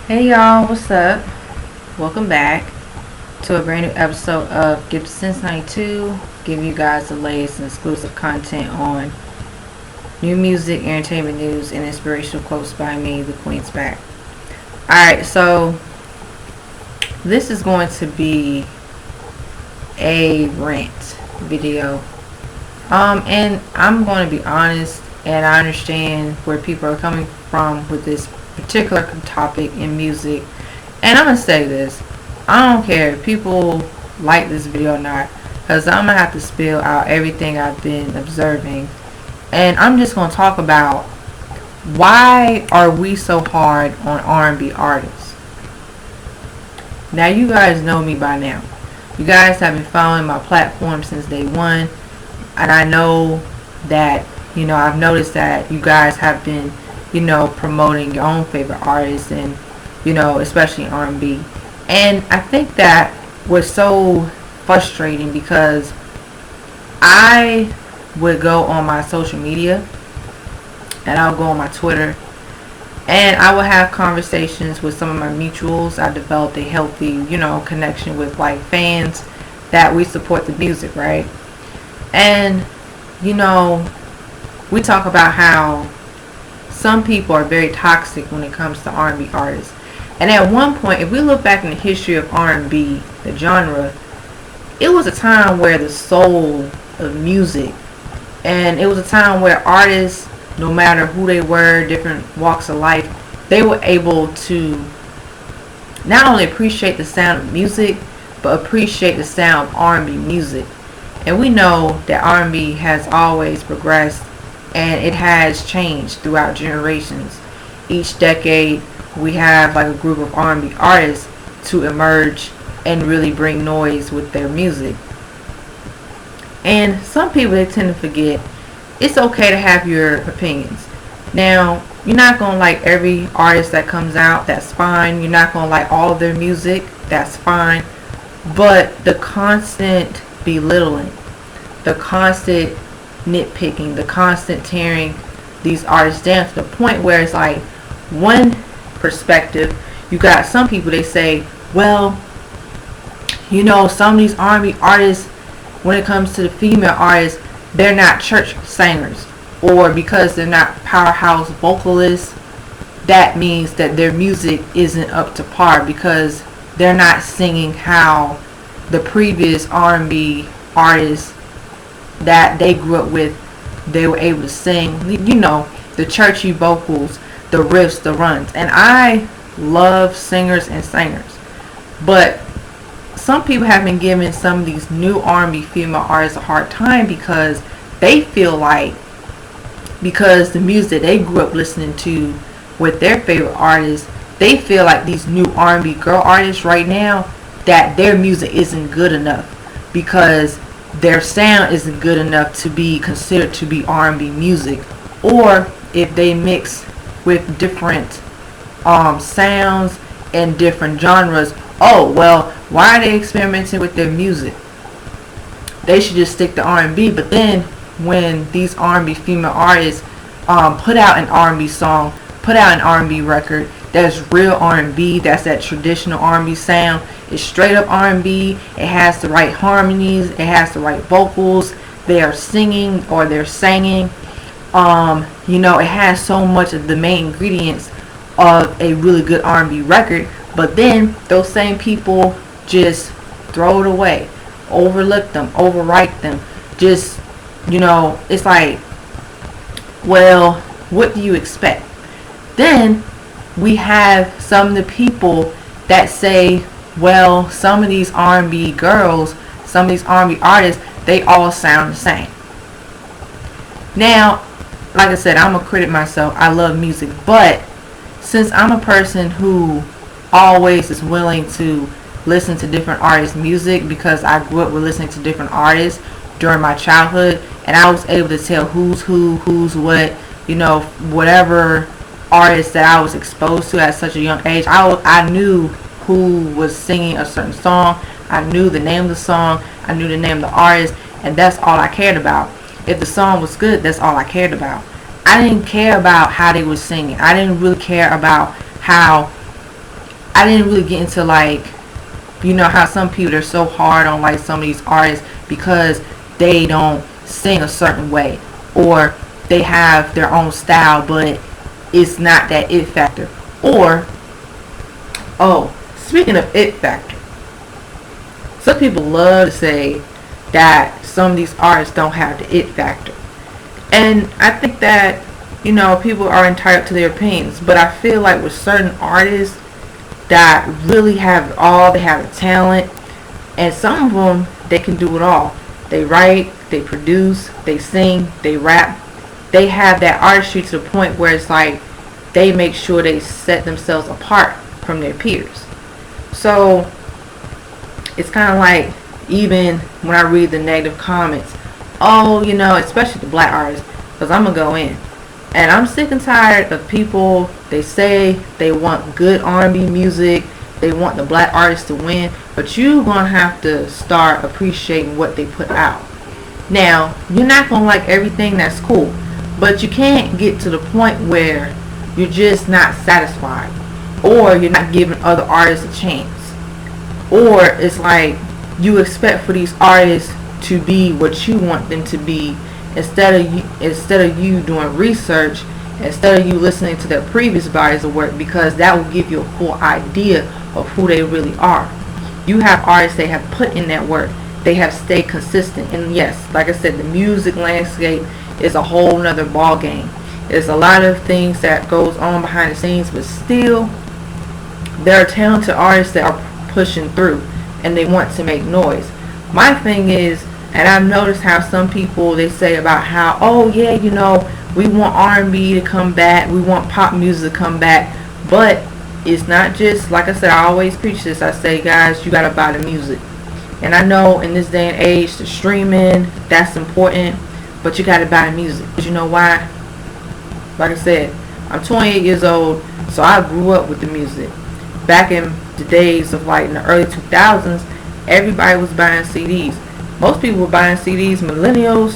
Hey y'all, what's up? Welcome back to a brand new episode of Gifted Since 92. Give you guys the latest and exclusive content on new music, entertainment news, and inspirational quotes by me, the Queen's back. Alright, so this is going to be a rant video. And I'm going to be honest, and I understand where people are coming from with this particular topic in music. And I'm going to say this. I don't care if people like this video or not, because I'm going to have to spill out everything I've been observing. And I'm just going to talk about why are we so hard on R&B artists. Now, you guys know me by now. You guys have been following my platform since day one. And I know that, I've noticed that you guys have been, promoting your own favorite artists and, especially R&B. And I think that was so frustrating because I would go on my social media and I would go on my Twitter and I would have conversations with some of my mutuals. I developed a healthy, connection with like fans that we support the music, right? And, we talk about how some people are very toxic when it comes to R&B artists. And at one point, if we look back in the history of R&B, the genre, it was a time where the soul of music, and it was a time where artists, no matter who they were, different walks of life, they were able to not only appreciate the sound of music, but appreciate the sound of R&B music. And we know that R&B has always progressed and it has changed throughout generations. Each decade we have like a group of R&B artists to emerge and really bring noise with their music. And some people, they tend to forget it's okay to have your opinions. Now, you're not going to like every artist that comes out, that's fine. You're not going to like all of their music, that's fine. But the constant belittling, the constant nitpicking, the constant tearing these artists down to the point where it's like one perspective, you got some people, they say, well, some of these R&B artists, when it comes to the female artists, they're not church singers, or because they're not powerhouse vocalists, that means that their music isn't up to par because they're not singing how the previous R&B artists that they grew up with, they were able to sing, the churchy vocals, the riffs, the runs. And I love singers and singers, but some people have been giving some of these new R&B female artists a hard time because they feel like, because the music they grew up listening to with their favorite artists, they feel like these new R&B girl artists right now, that their music isn't good enough because their sound isn't good enough to be considered to be R&B music. Or if they mix with different sounds and different genres, oh well, why are they experimenting with their music? They should just stick to R&B. But then when these R&B female artists put out an R&B song, put out an R&B record that's real R&B, that's that traditional R&B sound, it's straight up R&B, it has the right harmonies, it has the right vocals, they are singing or they're singing, it has so much of the main ingredients of a really good R&B record, but then those same people just throw it away, overlook them, overwrite them, just, it's like, well, what do you expect? Then we have some of the people that say, well, some of these R&B girls, some of these R&B artists, they all sound the same. Now, like I said, I'm a critic myself. I love music, but since I'm a person who always is willing to listen to different artists' music because I grew up with listening to different artists during my childhood, and I was able to tell who's who, who's what, whatever artists that I was exposed to at such a young age, I knew who was singing a certain song, I knew the name of the song, I knew the name of the artist, and that's all I cared about. If the song was good, that's all I cared about. I didn't care about how they were singing. I didn't really care about how I didn't really get into like, you know how some people are so hard on like some of these artists because they don't sing a certain way, or they have their own style but it's not that it factor. Or, oh, speaking of it factor, some people love to say that some of these artists don't have the it factor. And I think that, you know, people are entitled to their opinions. But I feel like with certain artists that really have it all, they have the talent. And some of them, they can do it all. They write, they produce, they sing, they rap. They have that artistry to the point where it's like they make sure they set themselves apart from their peers. So it's kind of like, even when I read the negative comments, oh, you know, especially the black artists, because I'm going to go in. And I'm sick and tired of people, they say they want good R&B music, they want the black artists to win, but you're going to have to start appreciating what they put out. Now, you're not going to like everything, that's cool, but you can't get to the point where you're just not satisfied, or you're not giving other artists a chance. Or it's like you expect for these artists to be what you want them to be, instead of you doing research, instead of you listening to their previous bodies of work, because that will give you a full idea of who they really are. You have artists that have put in that work, they have stayed consistent, and yes, like I said, the music landscape is a whole nother ball game. There's a lot of things that goes on behind the scenes, but still there are talented artists that are pushing through and they want to make noise. My thing is, and I've noticed how some people, they say about how, oh yeah, you know, we want R&B to come back, we want pop music to come back, but it's not just, like I said, I always preach this, I say, guys, you gotta buy the music. And I know in this day and age, the streaming, that's important, but you gotta buy the music. But you know why? Like I said, I'm 28 years old, so I grew up with the music. Back in the days of like in the early 2000s, everybody was buying CDs. Most people were buying CDs. Millennials,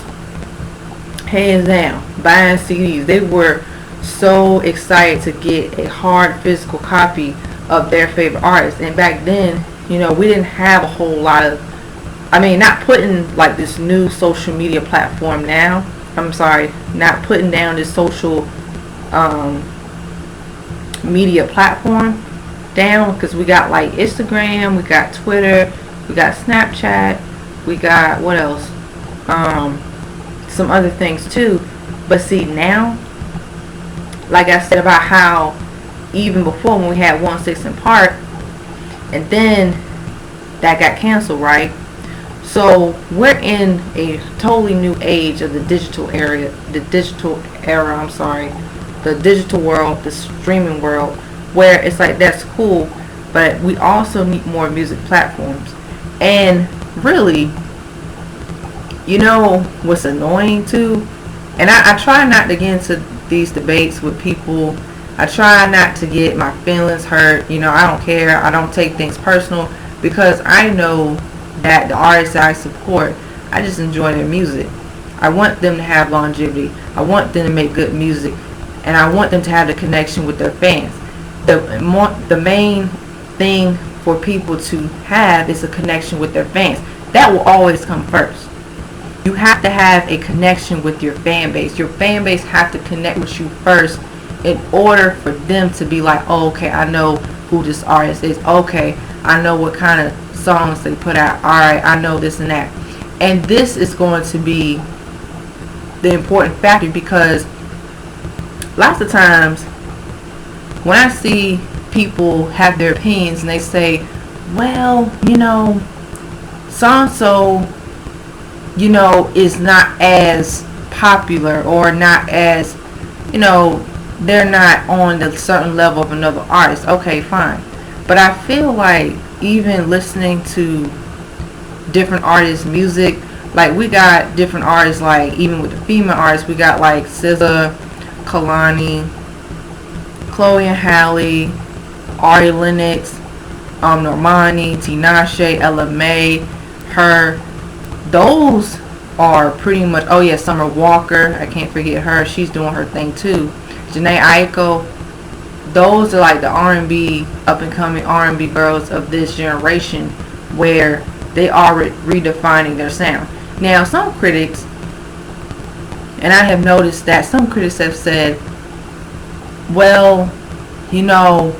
hands down, buying CDs. They were so excited to get a hard physical copy of their favorite artist. And back then, you know, we didn't have a whole lot of, I mean, not putting like this new social media platform now. I'm sorry, not putting down this social media platform down, because we got like Instagram, we got Twitter, we got Snapchat, we got what else, some other things too. But see, now, like I said about how even before when we had 1/6 in Park, and then that got canceled, right? So we're in a totally new age of the digital era, the digital world, the streaming world, where it's like, that's cool, but we also need more music platforms. And really, you know what's annoying too, and I try not to get into these debates with people. I try not to get my feelings hurt. You know, I don't care. I don't take things personal, because I know that the artists that I support, I just enjoy their music. I want them to have longevity. I want them to make good music, and I want them to have the connection with their fans. The main thing for people to have is a connection with their fans. That will always come first. You have to have a connection with your fan base. Your fan base have to connect with you first in order for them to be like, oh, okay, I know who this artist is. Okay, I know what kind of songs they put out. Alright, I know this and that. And this is going to be the important factor, because lots of times when I see people have their opinions and they say, well, you know, so-and-so, you know, is not as popular, or not as, you know, they're not on the certain level of another artist. Okay, fine. But I feel like even listening to different artists' music, like we got different artists, like even with the female artists, we got like SZA, Kalani, Chloe and Halle, Ari Lennox, Normani, Tinashe, Ella Mai, her. Those are pretty much, oh yeah, Summer Walker, I can't forget her, she's doing her thing too. Janae Aiko, those are like the R&B, up and coming R&B girls of this generation, where they are redefining their sound. Now, some critics, and I have noticed that some critics have said, well, you know,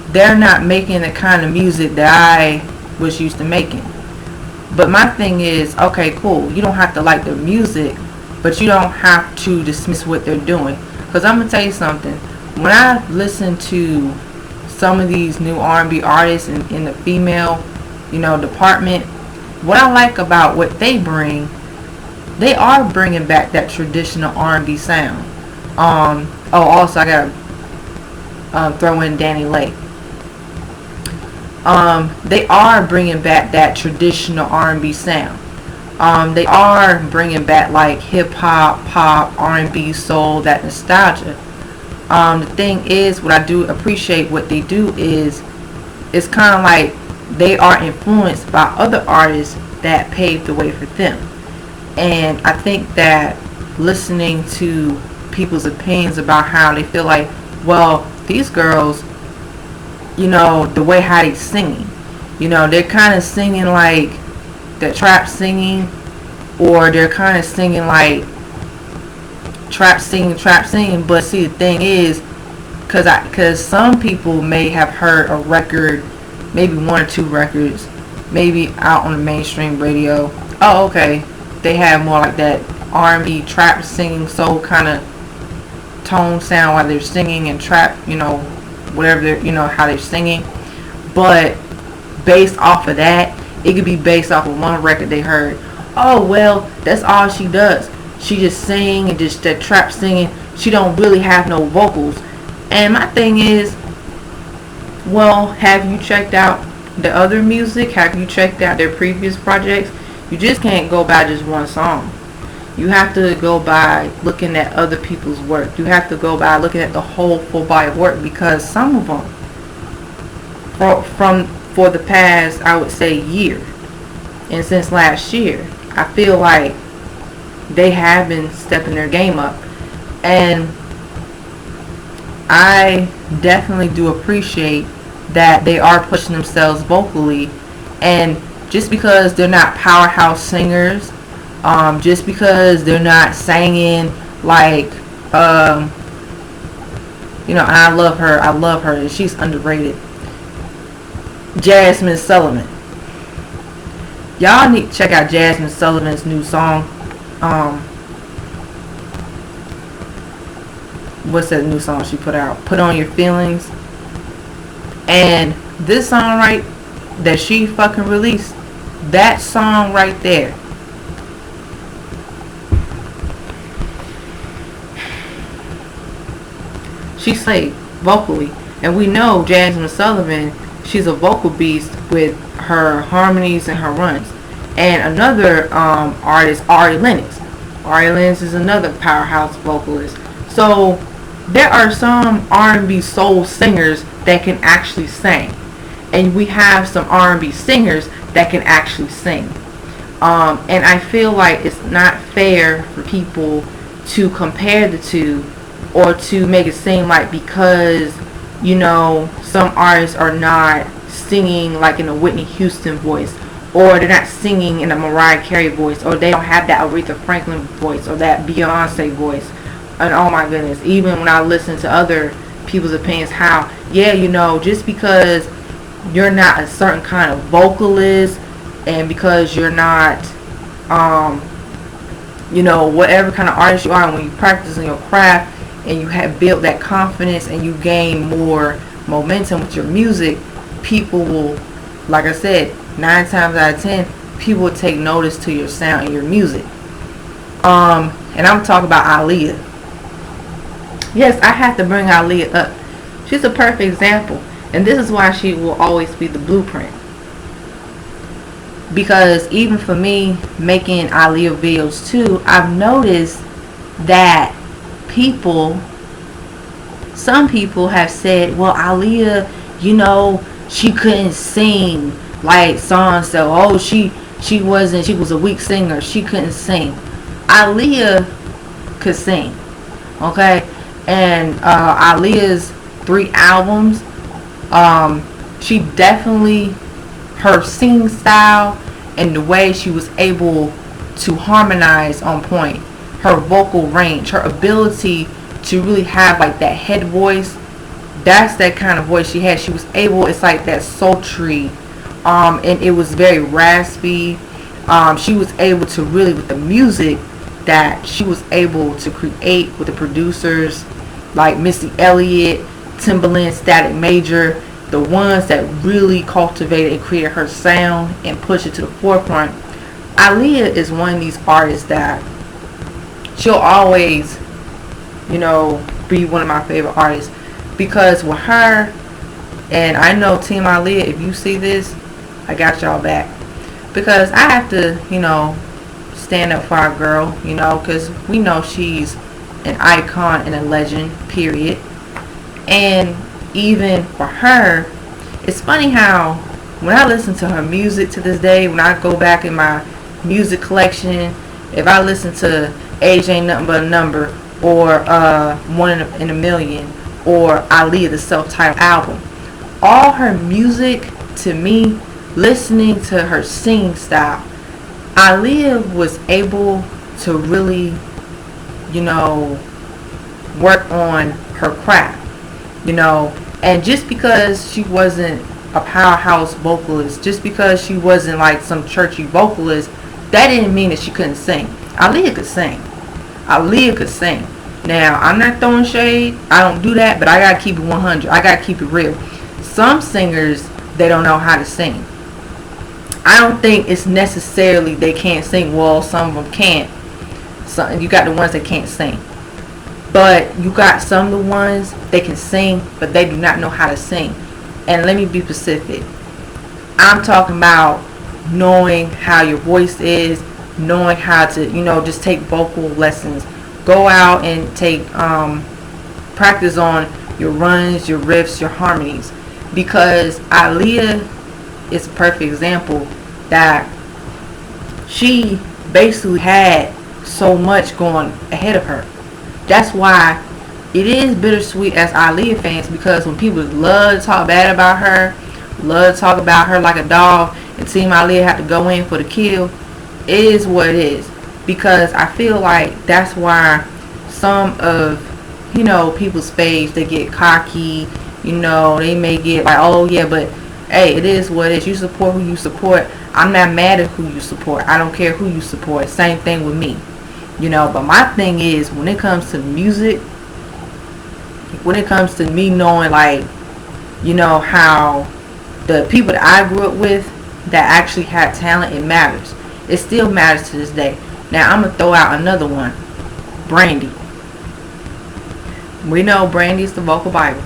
they're not making the kind of music that I was used to making. But my thing is, okay, cool, you don't have to like their music, but you don't have to dismiss what they're doing. Because I'm going to tell you something. When I listen to some of these new R&B artists in the female, department, what I like about what they bring, they are bringing back that traditional R&B sound. Also I gotta throw in Danny Lake. They are bringing back that traditional R&B sound. They are bringing back like hip hop, pop, R&B, soul, that nostalgia. The thing is, what I do appreciate what they do is, it's kind of like they are influenced by other artists that paved the way for them. And I think that listening to people's opinions about how they feel like, well, these girls, the way how they singing, they're kind of singing like the trap singing, or they're kind of singing like trap singing. But see, the thing is, because some people may have heard a record, maybe one or two records, maybe out on the mainstream radio. Oh, okay, they have more like that R&B trap singing, soul kind of tone sound while they're singing, and trap, whatever they're, how they're singing. But based off of that, it could be based off of one record they heard. Oh, well, that's all she does. She just sing and just that trap singing. She don't really have no vocals. And my thing is, well, have you checked out the other music? Have you checked out their previous projects? You just can't go by just one song. You have to go by looking at other people's work. You have to go by looking at the whole full body of work, because some of them, for the past, I would say, year, and since last year, I feel like they have been stepping their game up. And I definitely do appreciate that they are pushing themselves vocally. And just because they're not powerhouse singers, just because they're not singing like, I love her, she's underrated, Jasmine Sullivan. Y'all need to check out Jasmine Sullivan's new song. What's that new song she put out? Put On Your Feelings. And this song right that she fucking released, that song right there, she slayed vocally. And we know Jasmine Sullivan, she's a vocal beast with her harmonies and her runs. And another artist, Ari Lennox. Ari Lennox is another powerhouse vocalist. So there are some R&B soul singers that can actually sing, and we have some R&B singers that can actually sing. And I feel like it's not fair for people to compare the two, or to make it seem like because some artists are not singing like in a Whitney Houston voice, or they're not singing in a Mariah Carey voice, or they don't have that Aretha Franklin voice, or that Beyonce voice. And oh my goodness, even when I listen to other people's opinions, how, just because you're not a certain kind of vocalist, and because you're not, whatever kind of artist you are, and when you practice in your craft, and you have built that confidence, and you gain more momentum with your music, people will, like I said, 9 times out of 10, people will take notice to your sound and your music. And I'm talking about Aliyah. Yes, I have to bring Aliyah up. She's a perfect example. And this is why she will always be the blueprint. Because even for me, making Aliyah videos too, I've noticed that some people have said, well, Aliyah, she couldn't sing like so-and-so. Oh, she was a weak singer. She couldn't sing. Aliyah could sing. Okay? And Aliyah's 3 albums. She definitely, her singing style and the way she was able to harmonize on point, her vocal range, her ability to really have like that head voice. That's that kind of voice she had. She was able, it's like that sultry, and it was very raspy. She was able to really, with the music that she was able to create with the producers like Missy Elliott, Timbaland, Static Major, the ones that really cultivated and created her sound and pushed it to the forefront. Aliyah is one of these artists that she'll always, be one of my favorite artists, because with her, and I know Team Aliyah, if you see this, I got y'all back, because I have to, stand up for our girl, because we know she's an icon and a legend, period. And even for her, it's funny how when I listen to her music to this day, when I go back in my music collection, if I listen to Age Ain't Nothing But a Number, or One in a Million, or Aliyah, the self-titled album, all her music, to me, listening to her singing style, Aliyah was able to really, work on her craft, and just because she wasn't a powerhouse vocalist, just because she wasn't like some churchy vocalist, that didn't mean that she couldn't sing. Aliyah could sing. Aliyah could sing. Now, I'm not throwing shade. I don't do that, but I gotta keep it 100. I gotta keep it real. Some singers, they don't know how to sing. I don't think it's necessarily they can't sing. Well, some of them can't. So you got the ones that can't sing. But you got some of the ones they can sing, but they do not know how to sing. And let me be specific. I'm talking about knowing how your voice is, knowing how to, just take vocal lessons. Go out and take practice on your runs, your riffs, your harmonies. Because Aliyah is a perfect example that she basically had so much going ahead of her. That's why it is bittersweet as Aliyah fans, because when people love to talk bad about her, love to talk about her like a dog, and Team Aliyah have to go in for the kill, it is what it is. Because I feel like that's why some of, people's faves, they get cocky, they may get like, oh yeah, but hey, it is what it is. You support who you support. I'm not mad at who you support. I don't care who you support. Same thing with me. But my thing is, when it comes to music, when it comes to me knowing, like, how the people that I grew up with that actually had talent, it matters. It still matters to this day. Now, I'm going to throw out another one. Brandy. We know Brandy is the vocal Bible.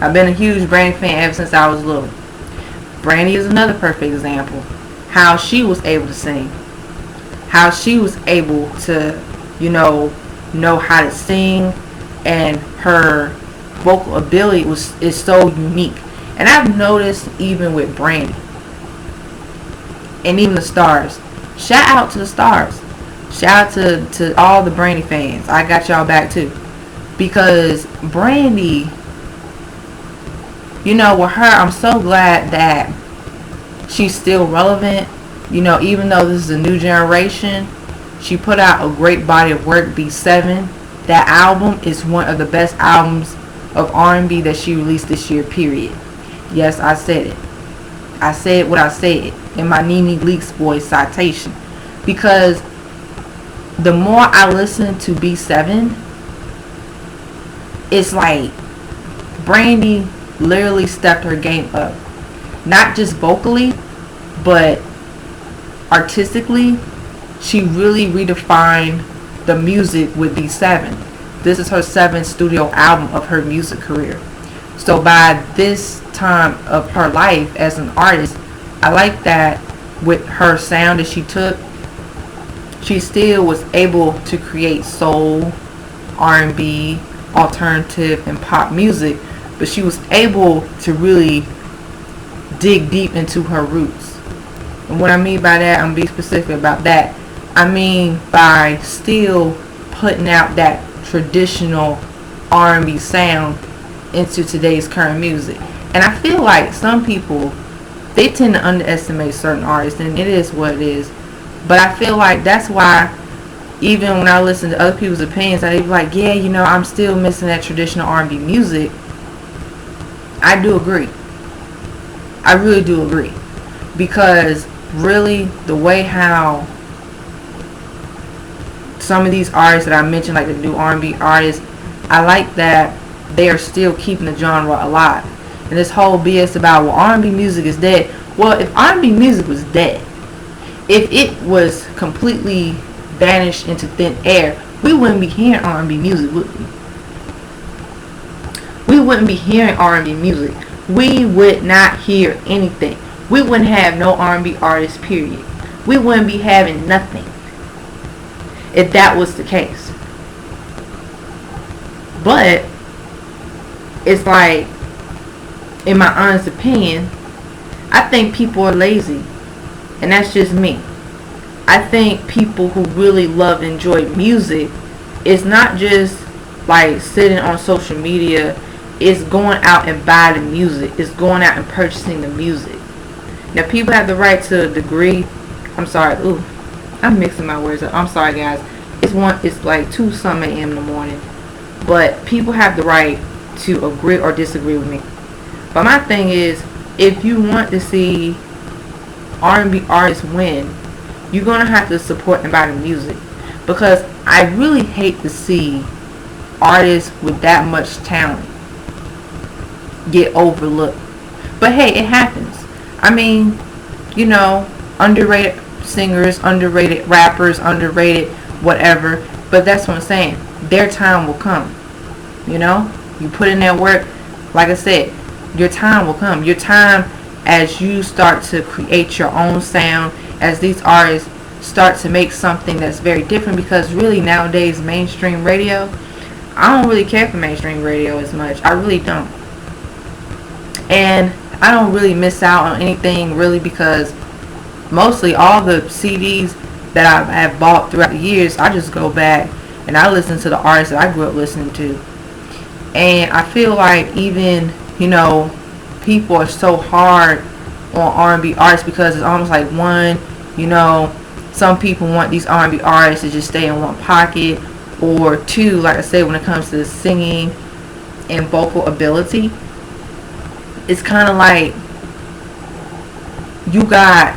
I've been a huge Brandy fan ever since I was little. Brandy is another perfect example. How she was able to sing. How she was able to, know how to sing, and her vocal ability is so unique. And I've noticed even with Brandy, and even the stars. Shout out to the stars. Shout out to all the Brandy fans. I got y'all back too. Because Brandy, with her, I'm so glad that she's still relevant. Even though this is a new generation, she put out a great body of work, B7. That album is one of the best albums of R&B that she released this year, period. Yes, I said it. I said what I said in my Nene Leakes voice citation. Because the more I listen to B7, it's like Brandy literally stepped her game up. Not just vocally, but artistically. She really redefined the music with B7. This is her 7th studio album of her music career. So by this time of her life as an artist, I like that with her sound that she took, she still was able to create soul, R&B, alternative, and pop music, but she was able to really dig deep into her roots. And what I mean by that, I'm going to be specific about that. I mean by still putting out that traditional R&B sound into today's current music. And I feel like some people, they tend to underestimate certain artists, and it is what it is. But I feel like that's why even when I listen to other people's opinions, I be like, yeah, you know, I'm still missing that traditional R&B music. I do agree. I really do agree. Because really, the way how some of these artists that I mentioned, like the new R&B artists, I like that they are still keeping the genre alive. And this whole BS about, well, R&B music is dead. Well, if R&B music was dead, if it was completely vanished into thin air, we wouldn't be hearing R&B music, would we? We wouldn't be hearing R&B music. We would not hear anything. We wouldn't have no R&B artists, period. We wouldn't be having nothing if that was the case. But it's like, in my honest opinion, I think people are lazy. And that's just me. I think people who really love and enjoy music, it's not just like sitting on social media. It's going out and buying the music. It's going out and purchasing the music. Now, people have the right to a degree. I'm sorry. Ooh, I'm mixing my words up. I'm sorry, guys. It's like 2 some a.m. in the morning. But people have the right to agree or disagree with me. But my thing is, if you want to see R&B artists win, you're going to have to support and buy the music. Because I really hate to see artists with that much talent get overlooked. But hey, it happens. I mean, you know, underrated singers, underrated rappers, underrated whatever. But that's what I'm saying. Their time will come. You know? You put in that work. Like I said, your time will come. Your time as you start to create your own sound, as these artists start to make something that's very different. Because really nowadays, mainstream radio, I don't really care for mainstream radio as much. I really don't. And I don't really miss out on anything really, because mostly all the CDs that I have bought throughout the years, I just go back and I listen to the artists that I grew up listening to. And I feel like even, you know, people are so hard on R&B artists because it's almost like, one, you know, some people want these R&B artists to just stay in one pocket, or two, like I said, when it comes to singing and vocal ability, it's kind of like you got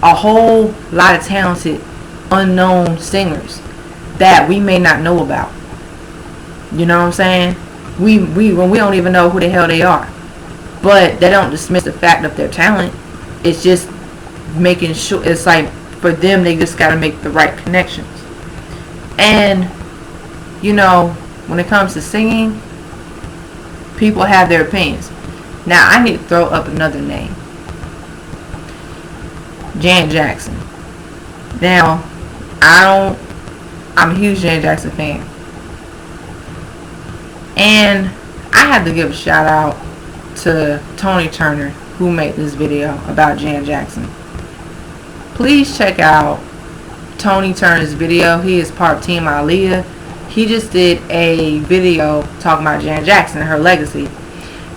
a whole lot of talented unknown singers that we may not know about. You know what I'm saying? We don't even know who the hell they are. But they don't dismiss the fact of their talent. It's just making sure, it's like for them, they just got to make the right connections. And you know, when it comes to singing, people have their opinions. Now, I need to throw up another name. Janet Jackson. Now, I'm a huge Janet Jackson fan. And I have to give a shout out to Tony Turner, who made this video about Janet Jackson. Please check out Tony Turner's video. He is part of Team Aliyah. He just did a video talking about Janet Jackson and her legacy,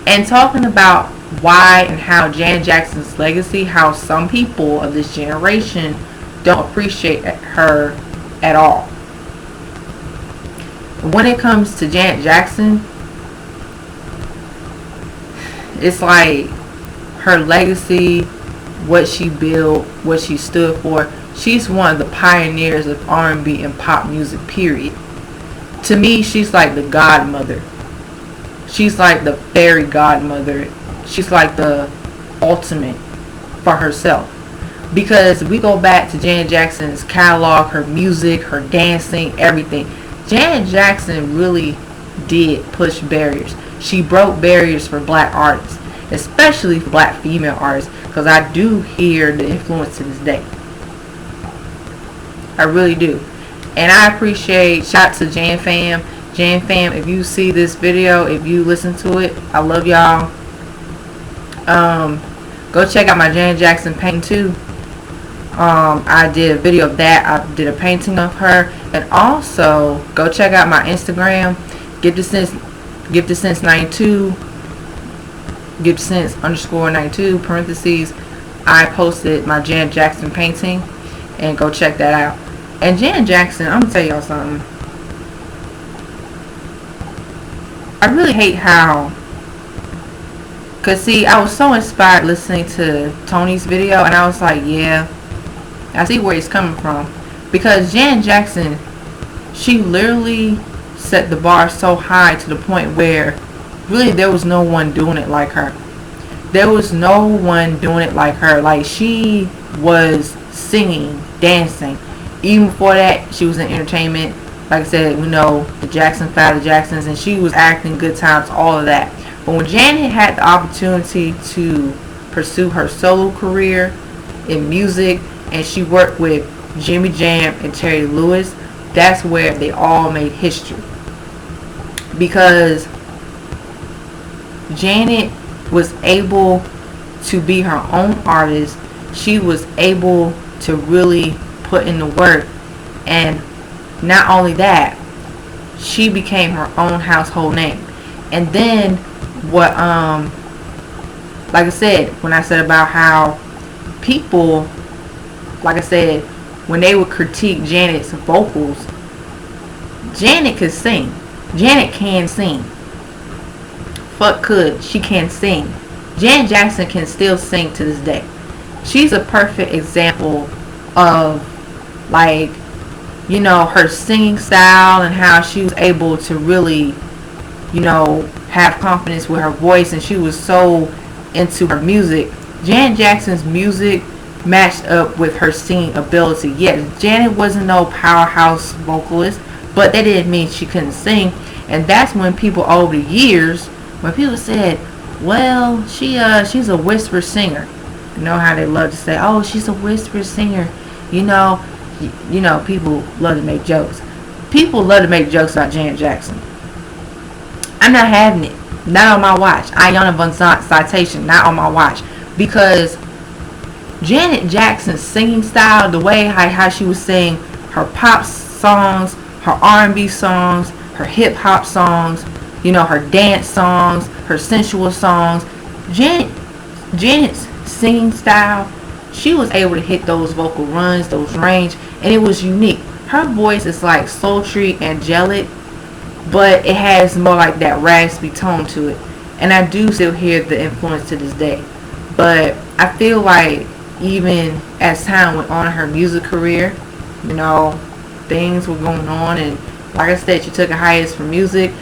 and talking about why and how Janet Jackson's legacy, how some people of this generation don't appreciate her at all. When it comes to Janet Jackson, it's like her legacy, what she built, what she stood for. She's one of the pioneers of R&B and pop music, period. To me, she's like the godmother. She's like the fairy godmother. She's like the ultimate for herself. Because we go back to Janet Jackson's catalog, her music, her dancing, everything. Janet Jackson really did push barriers. She broke barriers for black artists, especially for black female artists, because I do hear the influence to this day. I really do. And I appreciate, shout out to Jan Fam. Jan Fam, if you see this video, if you listen to it, I love y'all. Go check out my Janet Jackson painting too. I did a video of that. I did a painting of her. And also, go check out my Instagram. Get this Gifted Sense 92, Gifted Sense underscore 92 parentheses. I posted my Janet Jackson painting, and go check that out. And Janet Jackson, I'm gonna tell y'all something. I really hate how, cause see, I was so inspired listening to Tony's video, and I was like, yeah, I see where he's coming from. Because Janet Jackson, she literally set the bar so high to the point where really there was no one doing it like her. There was no one doing it like her. Like, she was singing, dancing. Even before that, she was in entertainment. Like I said, we know the Jackson 5, the Jacksons, and she was acting, Good Times, all of that. But when Janet had the opportunity to pursue her solo career in music, and she worked with Jimmy Jam and Terry Lewis, that's where they all made history. Because Janet was able to be her own artist. She was able to really put in the work. And not only that, she became her own household name. And then what, like I said, when I said about how people, like I said, when they would critique Janet's vocals, Janet could sing. Janet can sing. Fuck could. She can sing. Janet Jackson can still sing to this day. She's a perfect example of, like, you know, her singing style and how she was able to really, you know, have confidence with her voice, and she was so into her music. Janet Jackson's music matched up with her singing ability. Yes, Janet wasn't no powerhouse vocalist, but that didn't mean she couldn't sing. And that's when people over the years, when people said, well, she's a whisper singer. You know how they love to say, oh, she's a whisper singer. You know, people love to make jokes. People love to make jokes about Janet Jackson. I'm not having it. Not on my watch. Ayana Von Citation, not on my watch. Because Janet Jackson's singing style, the way how she would sing her pop songs, her R&B songs, her hip hop songs, you know, her dance songs, her sensual songs. Janet's singing style, she was able to hit those vocal runs, those range, and it was unique. Her voice is like sultry, angelic, but it has more like that raspy tone to it. And I do still hear the influence to this day. But I feel like even as time went on in her music career, you know, things were going on, and like I said, she took a hiatus from music.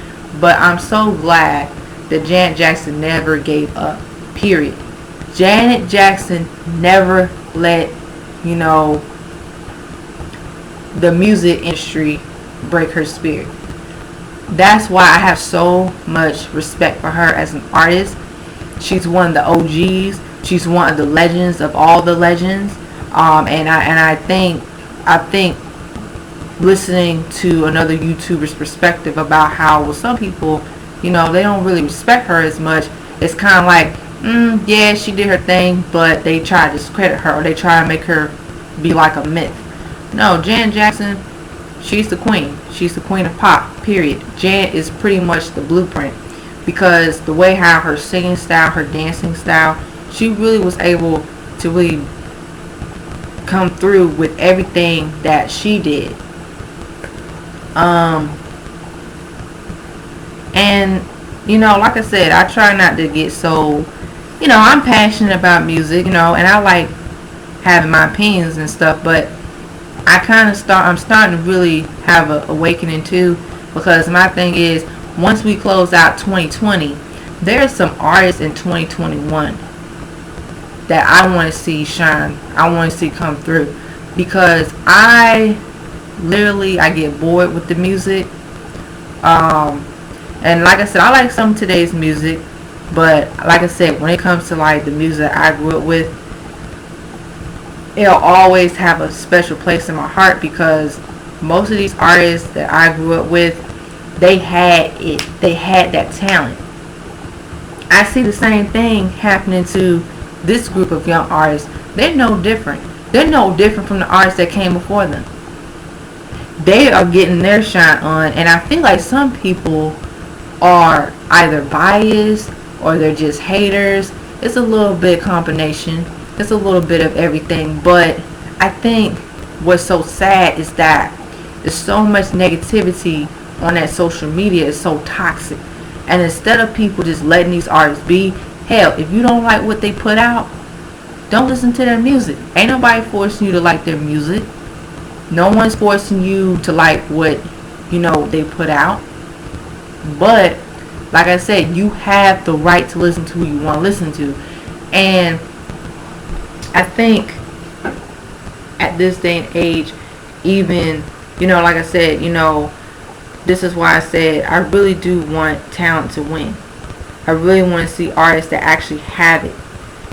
But I'm so glad that Janet Jackson never gave up, period. Janet Jackson never let, you know, the music industry break her spirit. That's why I have so much respect for her as an artist. She's one of the OGs. She's one of the legends of all the legends. And I think listening to another YouTuber's perspective about how, well, some people, you know, they don't really respect her as much. It's kind of like, yeah, she did her thing, but they try to discredit her, or they try to make her be like a myth. No, Janet Jackson, she's the queen. She's the queen of pop, period. Janet is pretty much the blueprint, because the way how her singing style, her dancing style, she really was able to really come through with everything that she did. And, you know, like I said, I try not to get so, you know, I'm passionate about music, you know, and I like having my opinions and stuff, but I'm starting to really have an awakening too, because my thing is, once we close out 2020, there's some artists in 2021 that I want to see shine. I want to see come through, because I get bored with the music. And like I said, I like some of today's music, but like I said, when it comes to like the music I grew up with, it'll always have a special place in my heart, because most of these artists that I grew up with, they had it. They had that talent. I see the same thing happening to this group of young artists. They're no different. They're no different from the artists that came before them. They are getting their shine on, and I feel like some people are either biased or they're just haters. It's a little bit combination. It's a little bit of everything. But I think what's so sad is that there's so much negativity on that social media. It's so toxic. And instead of people just letting these artists be, hell, if you don't like what they put out, don't listen to their music. Ain't nobody forcing you to like their music. No one's forcing you to like what, they put out. But like I said, you have the right to listen to who you want to listen to. And I think at this day and age, even, like I said, this is why I said I really do want talent to win. I really want to see artists that actually have it.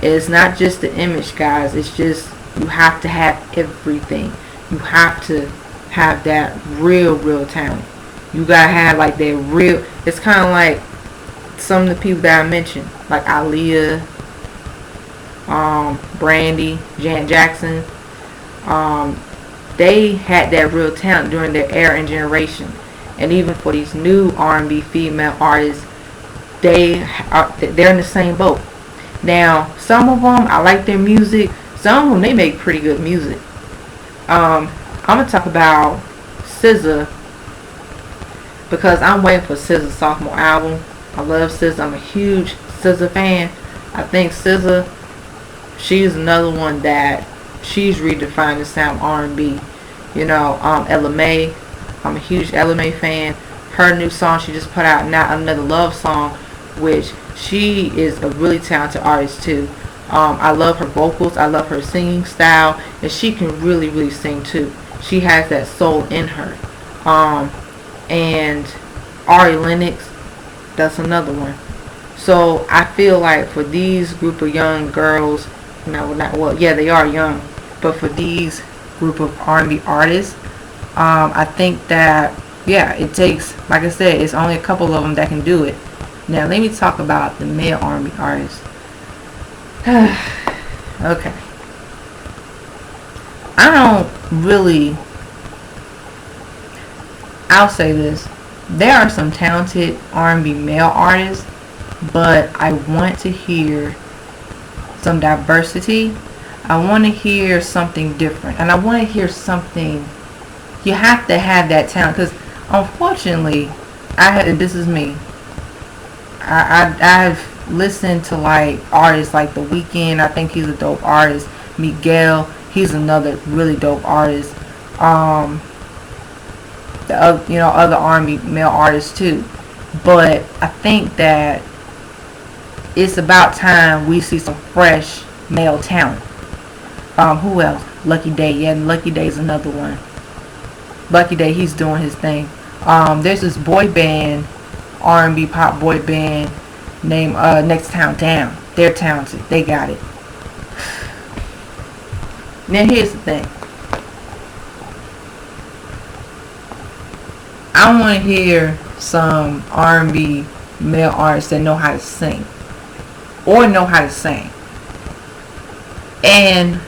It's not just the image, guys. It's just you have to have everything. You have to have that real talent. You gotta have like that real. It's kind of like some of the people that I mentioned, like Aliyah, Brandy, Janet Jackson. They had that real talent during their era and generation. And even for these new R&B female artists, they're in the same boat. Now, some of them, I like their music. Some of them, they make pretty good music. I'm going to talk about SZA, because I'm waiting for SZA's sophomore album. I love SZA. I'm a huge SZA fan. I think SZA, she's another one that she's redefined the sound R&B. Ella Mai, I'm a huge Ella Mai fan. Her new song she just put out, Not Another Love Song, which she is a really talented artist too. I love her vocals. I love her singing style, and she can really sing too. She has that soul in her. And Ari Lennox, that's another one. So I feel like for these group of young girls, they are young, but for these group of R&B artists, I think that it takes, like I said, it's only a couple of them that can do it. Now let me talk about the male R&B artists. Okay, I'll say this, there are some talented R&B male artists, but I want to hear some diversity. I want to hear something different, and I want to hear something. You have to have that talent, because unfortunately, this is me. I've listened to like artists like The Weeknd. I think he's a dope artist. Miguel, he's another really dope artist. The other R&B male artists too. But I think that it's about time we see some fresh male talent. Who else? Lucky Day. Yeah, Lucky Day's another one. Lucky Day, he's doing his thing. There's this boy band, R&B pop boy band named Next Town Down. They're talented. They got it. Now here's the thing. I want to hear some R&B male artists that know how to sing, or know how to sing. And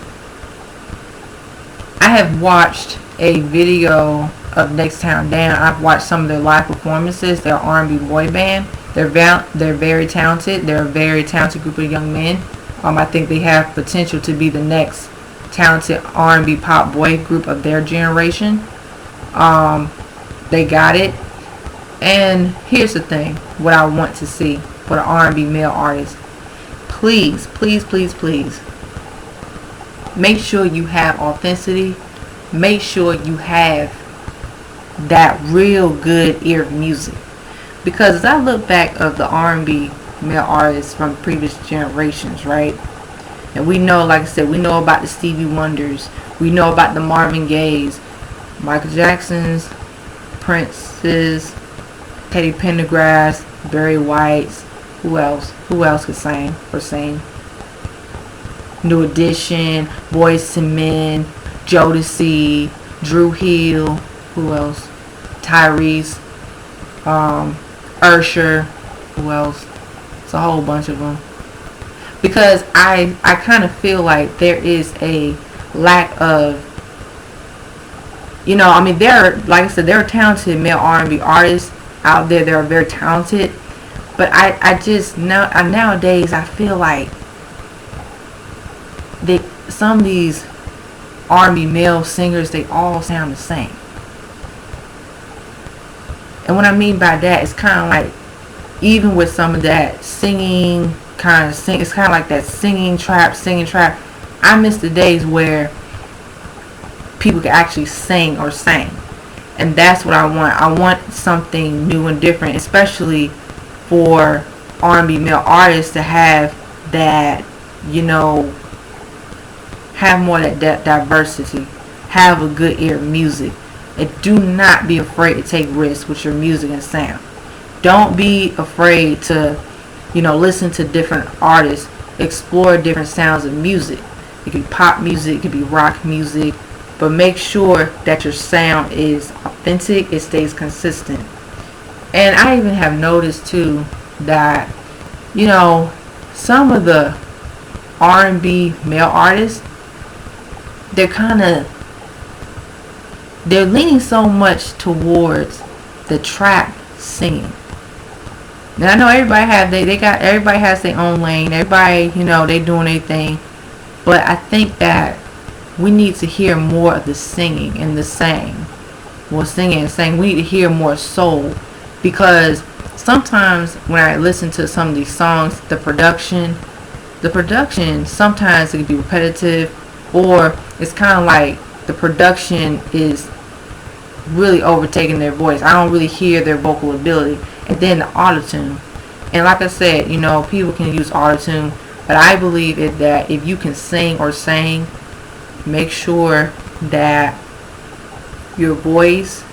I have watched a video of Next Town Down. I've watched some of their live performances. They're R&B boy band. They're very talented. They're a very talented group of young men. I think they have potential to be the next talented R&B pop boy group of their generation. They got it. And here's the thing, what I want to see for the R&B male artists. Please, make sure you have authenticity. Make sure you have that real good ear music. Because as I look back of the R&B male artists from previous generations, right? And we know, like I said, we know about the Stevie Wonders. We know about the Marvin Gayes, Michael Jacksons, Princes, Teddy Pendergrass, Barry Whites. Who else? Who else could sing or sing? New Edition, Boyz II Men, Jodeci, Drew Hill. Who else? Tyrese, Usher. Who else? It's a whole bunch of them. Because I kind of feel like there is a lack of, there, like I said, there are talented male R&B artists, out there that are very talented. But I just nowadays I feel like some of these R&B male singers, they all sound the same. And what I mean by that is kind of like, even with some of that singing it's kind of like that singing trap. I miss the days where people could actually sing or sang. And that's what I want. I want something new and different, especially for R&B male artists to have that, have more of that diversity, have a good ear of music, and do not be afraid to take risks with your music and sound. Don't be afraid to, listen to different artists, explore different sounds of music. It could be pop music, it could be rock music, but make sure that your sound is authentic, it stays consistent. And I even have noticed too that, some of the R&B male artists, they're leaning so much towards the trap singing. Now I know everybody has their own lane. Everybody, they doing their thing. But I think that we need to hear more of the singing and the sang. Well, singing and saying, we need to hear more soul, because sometimes when I listen to some of these songs, the production sometimes it can be repetitive, or it's kind of like the production is really overtaking their voice. I don't really hear their vocal ability. And then the autotune. And like I said, people can use autotune, but I believe that if you can sing or sang, make sure that your voice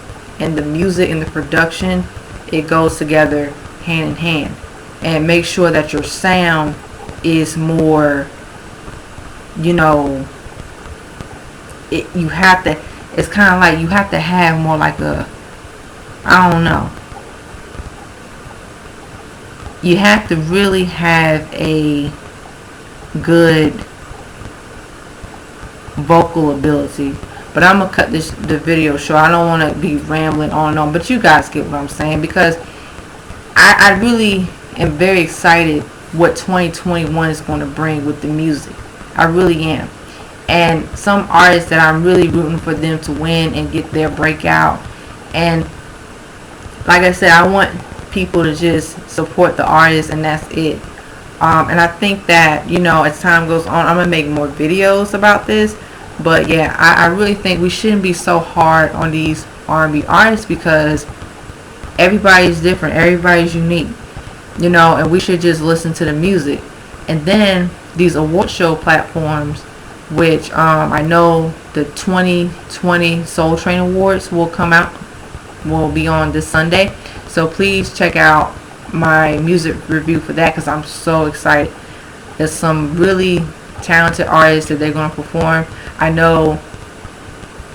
and the music and the production, it goes together hand in hand. And make sure that your sound is more, it's kind of like you have to have more like you have to really have a good vocal ability. But I'm gonna cut the video short. I don't want to be rambling on and on, but you guys get what I'm saying, because I really am very excited what 2021 is going to bring with the music. I really am. And some artists that I'm really rooting for them to win and get their breakout. And like I said, I want people to just support the artists, and that's it. And I think that, as time goes on, I'm going to make more videos about this. But yeah, I really think we shouldn't be so hard on these R&B artists, because everybody's different. Everybody's unique. And we should just listen to the music. And then these award show platforms, which I know the 2020 Soul Train Awards will be on this Sunday. So please check out my music review for that, because I'm so excited. There's some really talented artists that they're going to perform. I know,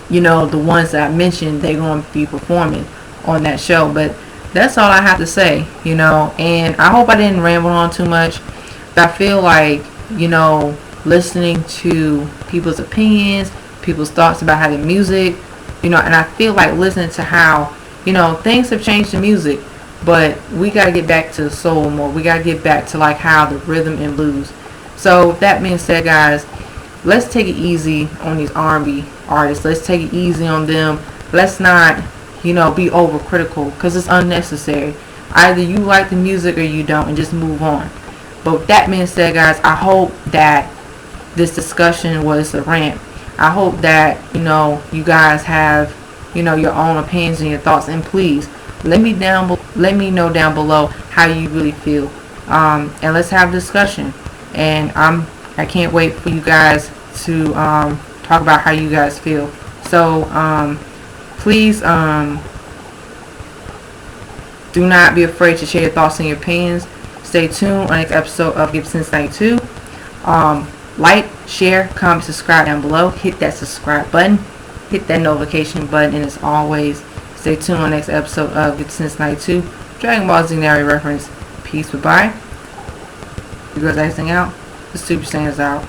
the ones that I mentioned, they're going to be performing on that show. But that's all I have to say, and I hope I didn't ramble on too much. But I feel like, listening to people's opinions, people's thoughts about how the music, and I feel like listening to how, things have changed in music, but we got to get back to the soul more. We got to get back to like how the rhythm and blues. So that being said, guys, let's take it easy on these R&B artists. Let's take it easy on them. Let's not, be overcritical, because it's unnecessary. Either you like the music or you don't, and just move on. But with that being said, guys, I hope that this discussion was a rant. I hope that, you guys have, your own opinions and your thoughts. And please, let me know down below how you really feel. And let's have a discussion. And I can't wait for you guys to talk about how you guys feel. So please do not be afraid to share your thoughts and your opinions. Stay tuned on the next episode of Give Since 92. Like, share, comment, subscribe down below. Hit that subscribe button. Hit that notification button. And as always, stay tuned on the next episode of Give Since 92. Dragon Ball Z reference. Peace, bye-bye. You guys, everything out. The Super Saiyans out.